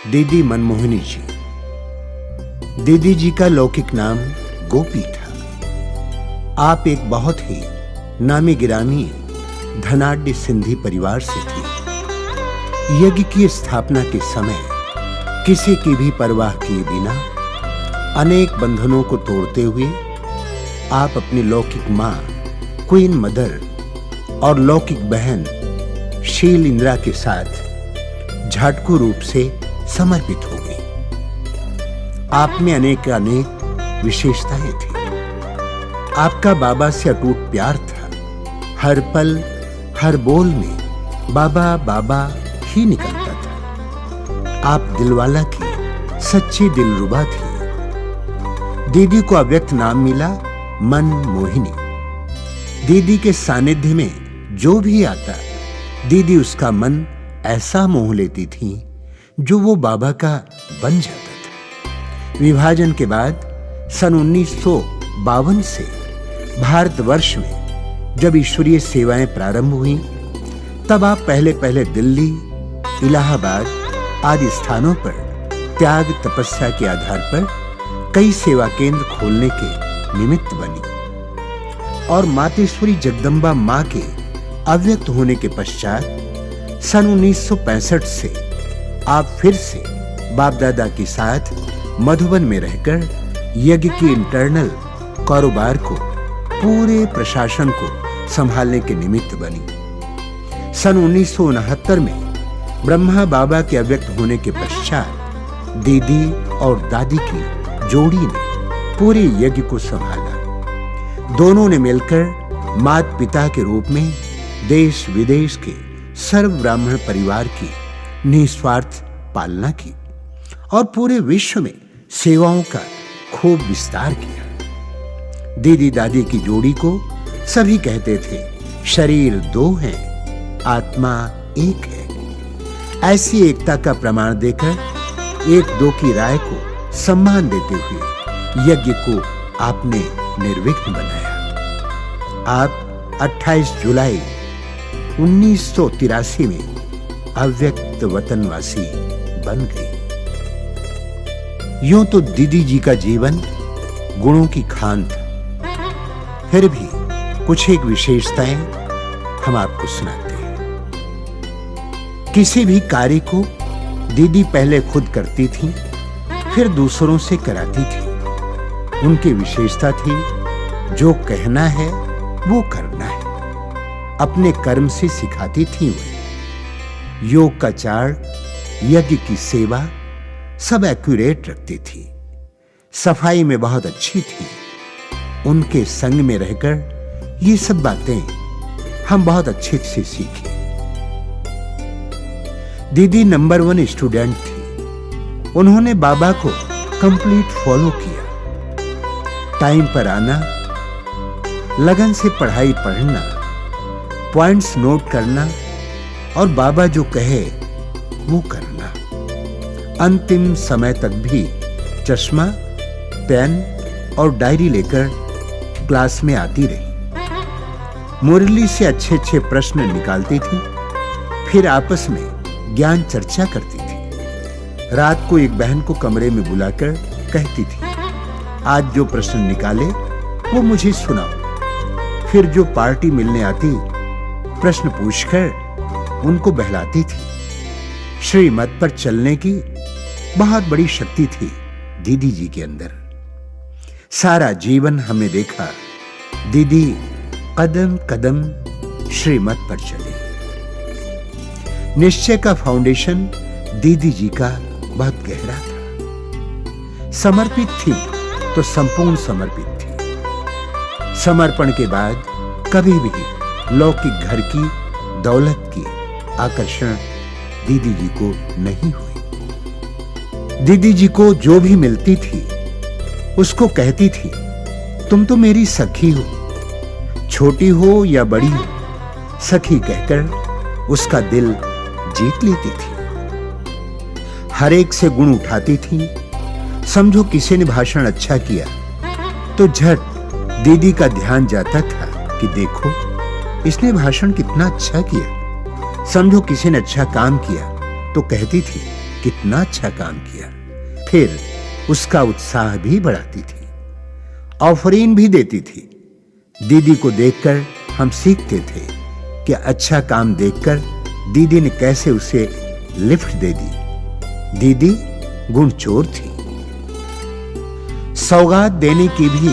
दीदी मनमोहिनी जी। दीदी जी का लौकिक नाम गोपी था। आप एक बहुत ही नामी गिरामी धनाढ्य सिंधी परिवार से थी। यज्ञ की स्थापना के समय किसी की भी परवाह किए बिना अनेक बंधनों को तोड़ते हुए आप अपनी लौकिक मां क्वीन मदर और लौकिक बहन शील इंदिरा के साथ झाटकू रूप से समर्पित हो गई। आप में अनेक विशेषताएं थी। आपका बाबा से अटूट प्यार था। हर पल हर बोल में बाबा बाबा ही निकलता था। आप दिलवाला की सच्ची दिलरुबा थी। दीदी को अव्यक्त नाम मिला मनमोहिनी। दीदी के सानिध्य में जो भी आता दीदी उसका मन ऐसा मोह लेती थी जो वो बाबा का बन जाता था। विभाजन के बाद सन 1952 से भारतवर्ष में जब ईश्वरीय सेवाएं प्रारंभ हुई, तब आप पहले दिल्ली, इलाहाबाद आदि स्थानों पर त्याग तपस्या के आधार पर कई सेवा केंद्र खोलने के निमित्त बनी और मातेश्वरी जगदम्बा मां के अव्यक्त होने के पश्चात सन 1965 से आप फिर से बाप दादा के साथ मधुबन में रहकर यज्ञ की इंटरनल कारोबार को, पूरे प्रशासन को संभालने के निमित्त बनी। सन 1969 में ब्रह्मा बाबा के अव्यक्त होने के पश्चात दीदी और दादी की जोड़ी ने पूरे यज्ञ को संभाला। दोनों ने मिलकर माता पिता के रूप में देश विदेश के सर्व ब्राह्मण परिवार की निस्वार्थ पालना की और पूरे विश्व में सेवाओं का खूब विस्तार किया। दीदी दादी की जोड़ी को सभी कहते थे, शरीर दो हैं, आत्मा एक है। ऐसी एकता का प्रमाण देकर एक दो की राय को सम्मान देते हुए यज्ञ को आपने निर्विघ्न बनाया। आप 28 जुलाई 1983 में अव्यक्त वतनवासी बन गई। यूं तो दीदी जी का जीवन गुणों की खान था, फिर भी कुछ एक विशेषताएं हम आपको सुनाते हैं। किसी भी कार्य को दीदी पहले खुद करती थी, फिर दूसरों से कराती थी। उनकी विशेषता थी, जो कहना है वो करना है। अपने कर्म से सिखाती थी वे। योग का चार्ट, यज्ञ की सेवा सब एक्यूरेट रखती थी। सफाई में बहुत अच्छी थी। उनके संग में रहकर ये सब बातें हम बहुत अच्छे से सीखे। दीदी नंबर 1 स्टूडेंट थी। उन्होंने बाबा को कंप्लीट फॉलो किया। टाइम पर आना, लगन से पढ़ाई पढ़ना, पॉइंट्स नोट करना और बाबा जो कहे वो करना। अंतिम समय तक भी चश्मा, पेन और डायरी लेकर क्लास में आती रही। मुरली से अच्छे प्रश्न निकालती थी, फिर आपस में ज्ञान चर्चा करती थी। रात को एक बहन को कमरे में बुलाकर कहती थी, आज जो प्रश्न निकाले वो मुझे सुनाओ। फिर जो पार्टी मिलने आती, प्रश्न पूछकर उनको बहलाती थी। श्रीमत पर चलने की बहुत बड़ी शक्ति थी दीदी जी के अंदर। सारा जीवन हमने देखा दीदी कदम कदम श्रीमत पर चली। निश्चय का फाउंडेशन दीदी जी का बहुत गहरा था। समर्पित थी तो संपूर्ण समर्पित थी। समर्पण के बाद कभी भी लौकिक घर की दौलत की आकर्षण दीदी जी को नहीं हुई। दीदी जी को जो भी मिलती थी उसको कहती थी, तुम तो मेरी सखी हो, छोटी हो या बड़ी हो, सखी कहकर उसका दिल जीत लेती थी। हर एक से गुण उठाती थी। समझो किसी ने भाषण अच्छा किया तो झट दीदी का ध्यान जाता था कि देखो इसने भाषण कितना अच्छा किया। समझो किसी ने अच्छा काम किया तो कहती थी कितना अच्छा काम किया। फिर उसका उत्साह भी बढ़ाती थी, ऑफरीन भी देती थी। दीदी को देखकर हम सीखते थे कि अच्छा काम देखकर दीदी ने कैसे उसे लिफ्ट दे दी। दीदी गुणचोर थी। सौगात देने की भी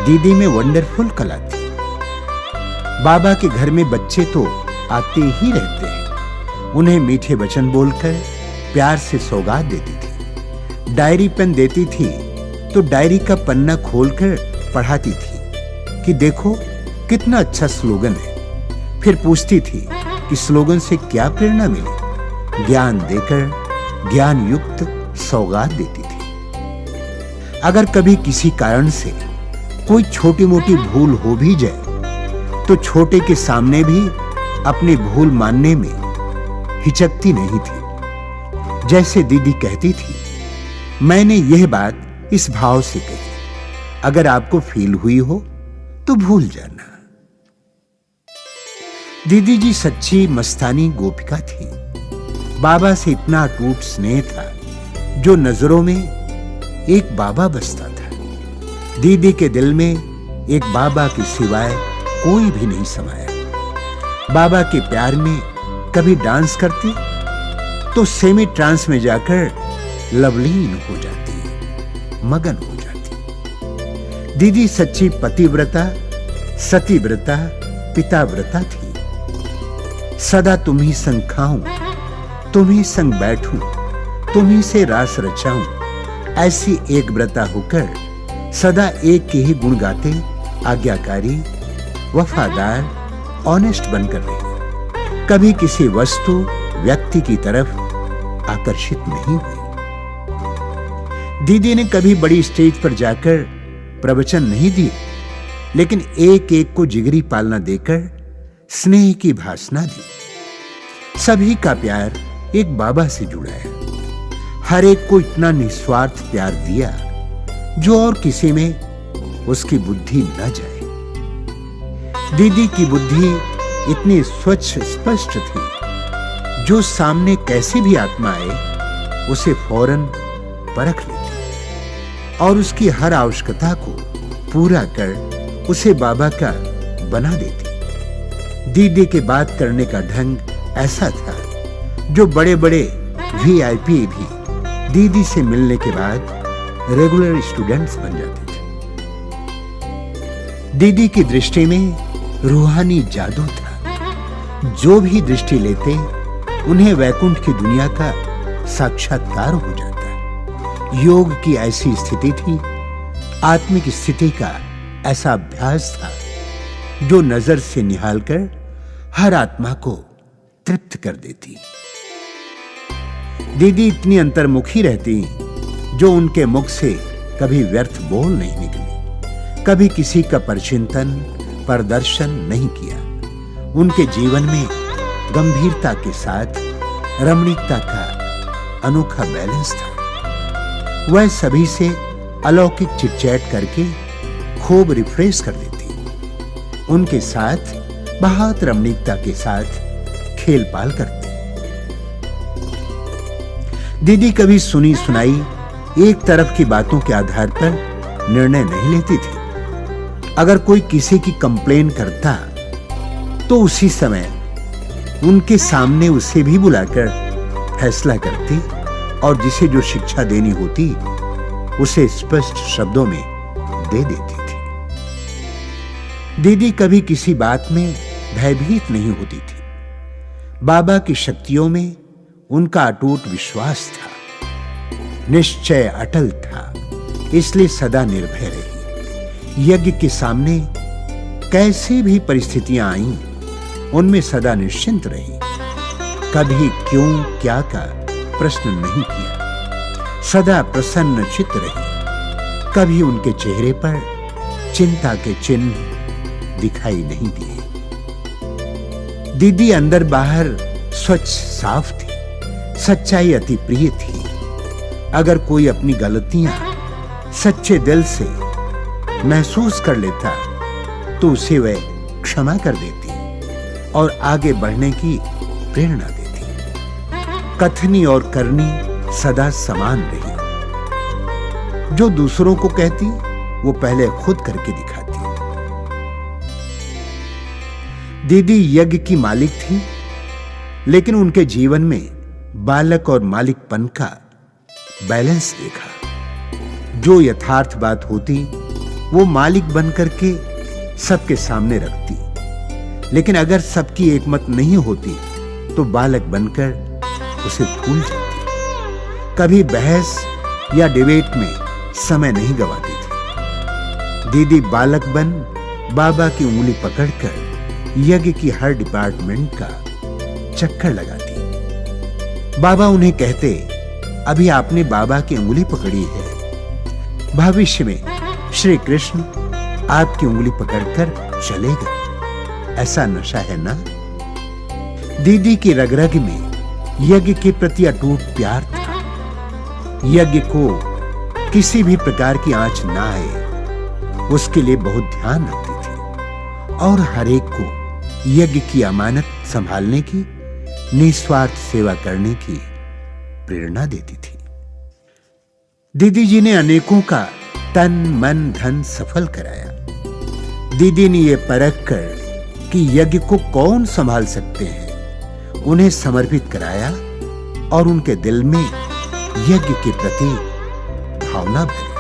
दीदी में वंडरफुल कला थी। बाबा के घर में बच्चे तो आते ही रहते हैं। उन्हें मीठे वचन बोलकर प्यार से सौगात देती थी। डायरी पेन देती थी तो डायरी का पन्ना खोलकर पढ़ाती थी कि देखो कितना अच्छा स्लोगन है। फिर पूछती थी कि स्लोगन से क्या प्रेरणा मिली। ज्ञान देकर ज्ञान युक्त सौगात देती थी। अगर कभी किसी कारण से कोई छोटी मोटी भूल हो भी जाए तो छोटे के सामने भी अपनी भूल मानने में हिचकती नहीं थी। जैसे दीदी कहती थी, मैंने यह बात इस भाव से कही, अगर आपको फील हुई हो तो भूल जाना। दीदी जी सच्ची मस्तानी गोपिका थी। बाबा से इतना अटूट स्नेह था जो नजरों में एक बाबा बसता था। दीदी के दिल में एक बाबा के सिवाय कोई भी नहीं समाया। बाबा के प्यार में कभी डांस करती तो सेमी ट्रांस में जाकर लवलीन हो जाती, मगन हो जाती। दीदी सच्ची पतिव्रता, सतीव्रता, पिताव्रता थी। सदा तुम्ही संग खाऊं, तुम्ही संग बैठूं, तुम्ही से रास रचाऊं, ऐसी एक व्रता होकर सदा एक के ही गुण गाते, आज्ञाकारी, वफादार, ऑनेस्ट बनकर रही। कभी किसी वस्तु, व्यक्ति की तरफ आकर्षित नहीं हुई। दीदी ने कभी बड़ी स्टेज पर जाकर प्रवचन नहीं दिए, लेकिन एक एक को जिगरी पालना देकर स्नेह की भाषणा दी। सभी का प्यार एक बाबा से जुड़ा है। हर एक को इतना निस्वार्थ प्यार दिया जो और किसी में उसकी बुद्धि न जाए। दीदी की बुद्धि इतनी स्वच्छ स्पष्ट थी जो सामने कैसी भी आत्मा आए उसे फौरन परख लेती और उसकी हर आवश्यकता को पूरा कर उसे बाबा का बना देती। दीदी के बात करने का ढंग ऐसा था जो बड़े बड़े VIP भी दीदी से मिलने के बाद रेगुलर स्टूडेंट्स बन जाते थे। दीदी की दृष्टि में रूहानी जादू था। जो भी दृष्टि लेते उन्हें वैकुंठ की दुनिया का साक्षात्कार हो जाता। योग की ऐसी स्थिति थी, आत्मिक स्थिति का ऐसा अभ्यास था जो नजर से निहालकर हर आत्मा को तृप्त कर देती। दीदी इतनी अंतर्मुखी रहती जो उनके मुख से कभी व्यर्थ बोल नहीं निकले, कभी किसी का परचिंतन, प्रदर्शन नहीं किया। उनके जीवन में गंभीरता के साथ रमणीकता का अनोखा बैलेंस था। वह सभी से अलौकिक चिटचैट करके खूब रिफ्रेश कर देती। उनके साथ बहुत रमणीकता के साथ खेल पाल करती। दीदी कभी सुनी सुनाई एक तरफ की बातों के आधार पर निर्णय नहीं लेती थी। अगर कोई किसी की कंप्लेन करता तो उसी समय उनके सामने उसे भी बुलाकर फैसला करती और जिसे जो शिक्षा देनी होती उसे स्पष्ट शब्दों में दे देती थी। दीदी कभी किसी बात में भयभीत नहीं होती थी। बाबा की शक्तियों में उनका अटूट विश्वास था, निश्चय अटल था, इसलिए सदा निर्भय रही। यज्ञ के सामने कैसी भी परिस्थितियां आईं, उनमें सदा निश्चिंत रही। कभी क्यों क्या का प्रश्न नहीं किया, सदा प्रसन्न चित्त रही। कभी उनके चेहरे पर चिंता के चिन्ह दिखाई नहीं दिए। दीदी अंदर बाहर स्वच्छ साफ थी, सच्चाई अति प्रिय थी। अगर कोई अपनी गलतियां सच्चे दिल से महसूस कर लेता तो उसे वह क्षमा कर देती और आगे बढ़ने की प्रेरणा देती। कथनी और करनी सदा समान रही। जो दूसरों को कहती वो पहले खुद करके दिखाती। दीदी यज्ञ की मालिक थी, लेकिन उनके जीवन में बालक और मालिकपन का बैलेंस देखा। जो यथार्थ बात होती वो मालिक बनकर के सबके सामने रखती, लेकिन अगर सबकी एकमत नहीं होती तो बालक बनकर उसे भूल जाती। कभी बहस या डिबेट में समय नहीं गवाती थी। दीदी बालक बन बाबा की उंगली पकड़कर यज्ञ की हर डिपार्टमेंट का चक्कर लगाती। बाबा उन्हें कहते, अभी आपने बाबा की उंगली पकड़ी है, भविष्य में श्री कृष्ण आपकी उंगली पकड़कर चलेगा। ऐसा नशा है ना? दीदी की रग-रग में यज्ञ के प्रति अटूट प्यार था। यज्ञ को किसी भी प्रकार की आंच ना आए, उसके लिए बहुत ध्यान रखती थी और हर एक को यज्ञ की अमानत संभालने की, निस्वार्थ सेवा करने की प्रेरणा देती थी। दीदी जी ने अनेकों का तन मन धन सफल कराया। दीदी ने यह परख कर कि यज्ञ को कौन संभाल सकते हैं, उन्हें समर्पित कराया और उनके दिल में यज्ञ के प्रति भावना भरी।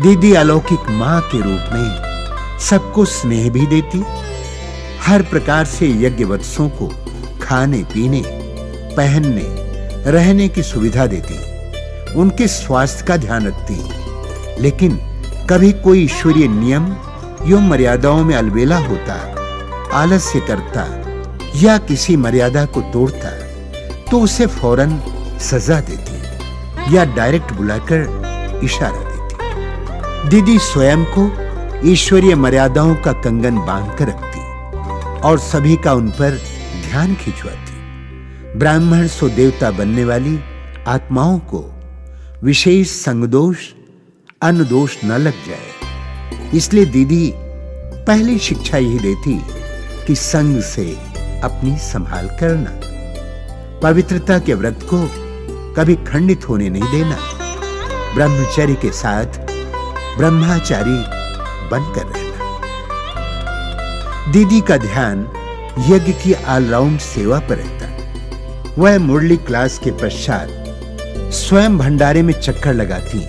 दीदी अलौकिक मां के रूप में सबको स्नेह भी देती, हर प्रकार से यज्ञवत्सों को खाने पीने, पहनने, रहने की सुविधा देती, उनके स्वास्थ्य का ध्यान रखती, लेकिन कभी कोई ईश्वरीय नियम या मर्यादाओं में अलबेला होता, आलस्य करता या किसी मर्यादा को तोड़ता तो उसे फौरन सजा देती या डायरेक्ट बुलाकर इशारा देती। दीदी स्वयं को ईश्वरीय मर्यादाओं का कंगन बांधकर रखती और सभी का उन पर ध्यान खिंचवाती। ब्राह्मण सो देवता बनने वाली आत्माओं को विशेष संगदोष, अन्न दोष न लग जाए, इसलिए दीदी पहली शिक्षा यही देती कि संग से अपनी संभाल करना, पवित्रता के व्रत को कभी खंडित होने नहीं देना, ब्रह्मचर्य के साथ ब्रह्मचारी बनकर रहना। दीदी का ध्यान यज्ञ की ऑलराउंड सेवा पर रहता। वह मुरली क्लास के पश्चात स्वयं भंडारे में चक्कर लगाती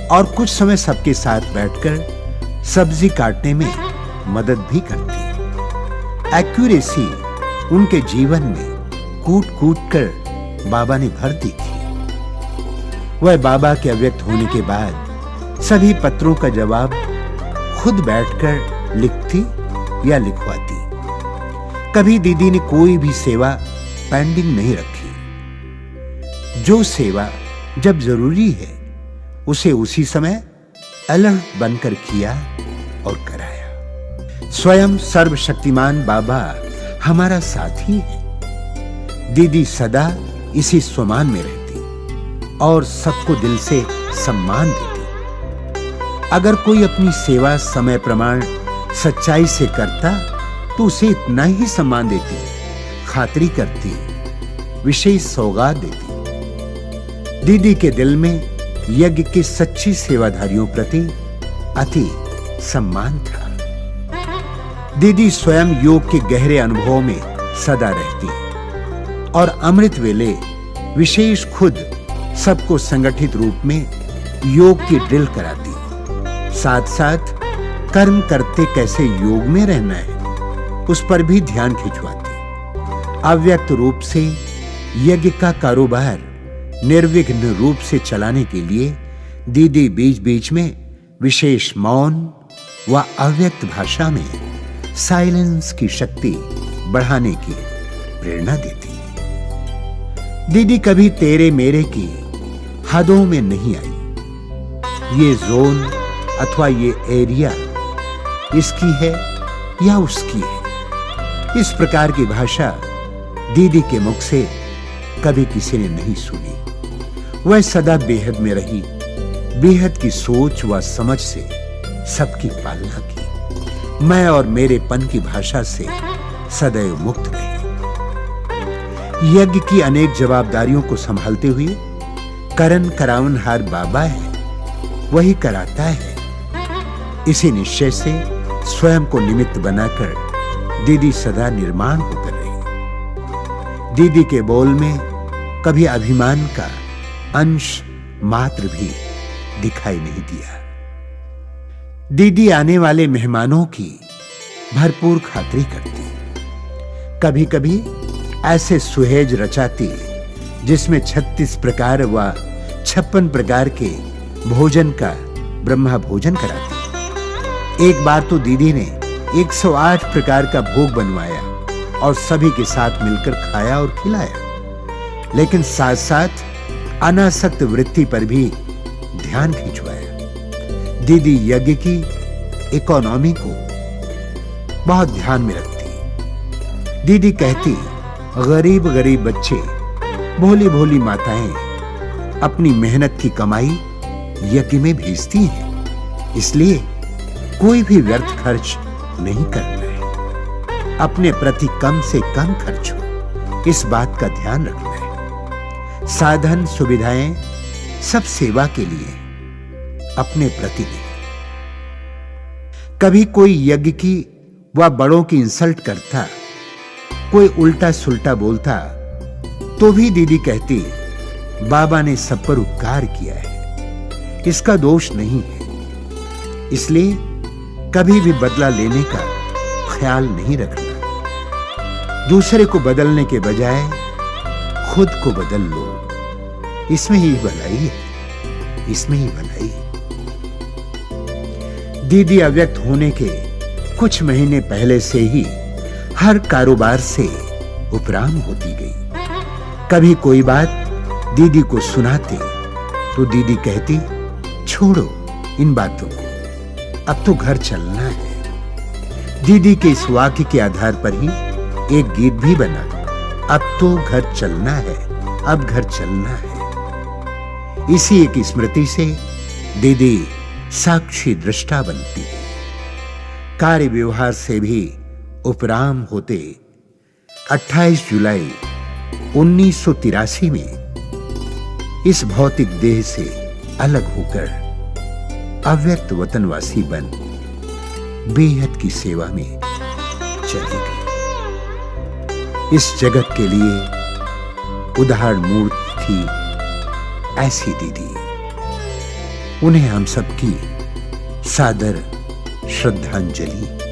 और कुछ समय सबके साथ बैठकर सब्जी काटने में मदद भी करती। एक्यूरेसी उनके जीवन में कूट-कूट कर बाबा ने भर दी थी। वह बाबा के अव्यक्त होने के बाद सभी पत्रों का जवाब खुद बैठकर लिखती या लिखवाती। कभी दीदी ने कोई भी सेवा पेंडिंग नहीं रखी। जो सेवा जब जरूरी है उसे उसी समय अलर्ट बनकर किया और कराया। स्वयं सर्वशक्तिमान बाबा हमारा साथी है। दीदी सदा इसी स्वमान में रहती और सबको दिल से सम्मान देती। अगर कोई अपनी सेवा समय प्रमाण सच्चाई से करता तो उसे इतना ही सम्मान देती, खातिरी करती, विशेष सौगात देती। दीदी के दिल में यज्ञ के सच्ची सेवाधारियों प्रति अति सम्मान था। दीदी स्वयं योग के गहरे अनुभवों में सदा रहती और अमृत वेले विशेष खुद सबको संगठित रूप में योग की ड्रिल कराती। साथ साथ कर्म करते कैसे योग में रहना है उस पर भी ध्यान खिंचवाती। अव्यक्त रूप से यज्ञ का कारोबार निर्विघ्न रूप से चलाने के लिए दीदी बीच बीच में विशेष मौन व अव्यक्त भाषा में साइलेंस की शक्ति बढ़ाने की प्रेरणा देती। दीदी कभी तेरे मेरे की हदों में नहीं आई। ये जोन अथवा ये एरिया इसकी है या उसकी है, इस प्रकार की भाषा दीदी के मुख से कभी किसी ने नहीं सुनी। वह सदा बेहद में रही, बेहद की सोच व समझ से सबकी पालना की। मैं और मेरेपन की भाषा से सदैव मुक्त रही। यज्ञ की अनेक जवाबदारियों को संभालते हुए करन करावनहार बाबा है, वही कराता है। इसी निश्चय से स्वयं को निमित्त बनाकर दीदी सदा निर्माण होकर रही। दीदी के बोल में कभी अभिमान का अंश मात्र भी दिखाई नहीं दिया। दीदी आने वाले मेहमानों की भरपूर खातिरी करती, कभी कभी ऐसे सुहेज रचाती जिसमें 36 प्रकार व 56 प्रकार के भोजन का ब्रह्मा भोजन कराती। एक बार तो दीदी ने 108 प्रकार का भोग बनवाया और सभी के साथ मिलकर खाया और खिलाया, लेकिन साथ साथ अनासक्त वृत्ति पर भी ध्यान खिंचवाया। दीदी यज्ञ की इकोनॉमी को बहुत ध्यान में रखती। दीदी कहती, गरीब गरीब बच्चे, भोली भोली माताएं अपनी मेहनत की कमाई यज्ञ में भेजती हैं, इसलिए कोई भी व्यर्थ खर्च नहीं करना है। अपने प्रति कम से कम खर्च हो, इस बात का ध्यान रखना है। साधन सुविधाएं सब सेवा के लिए, अपने प्रति नहीं। कभी कोई यज्ञ की व बड़ों की इंसल्ट करता, कोई उल्टा सुल्टा बोलता, तो भी दीदी कहती, बाबा ने सब पर उपकार किया है, इसका दोष नहीं है, इसलिए कभी भी बदला लेने का ख्याल नहीं रखना। दूसरे को बदलने के बजाय खुद को बदल लो, इसमें ही भलाई है, इसमें ही भलाई है। दीदी अव्यक्त होने के कुछ महीने पहले से ही हर कारोबार से उपराम होती गई। कभी कोई बात दीदी को सुनाते तो दीदी कहती, छोड़ो इन बातों को, अब तो घर चलना है। दीदी के इस वाक्य के आधार पर ही एक गीत भी बना, अब तो घर चलना है, अब घर चलना है। इसी एक स्मृति से दीदी साक्षी दृष्टा बनती है। कार्य व्यवहार से भी उपराम होते 28 जुलाई 1983 में इस भौतिक देह से अलग होकर अव्यक्त वतनवासी बन बेहद की सेवा में चली गई। इस जगत के लिए उदाहरण मूर्ति थी ऐसी दीदी। उन्हें हम सबकी सादर श्रद्धांजलि।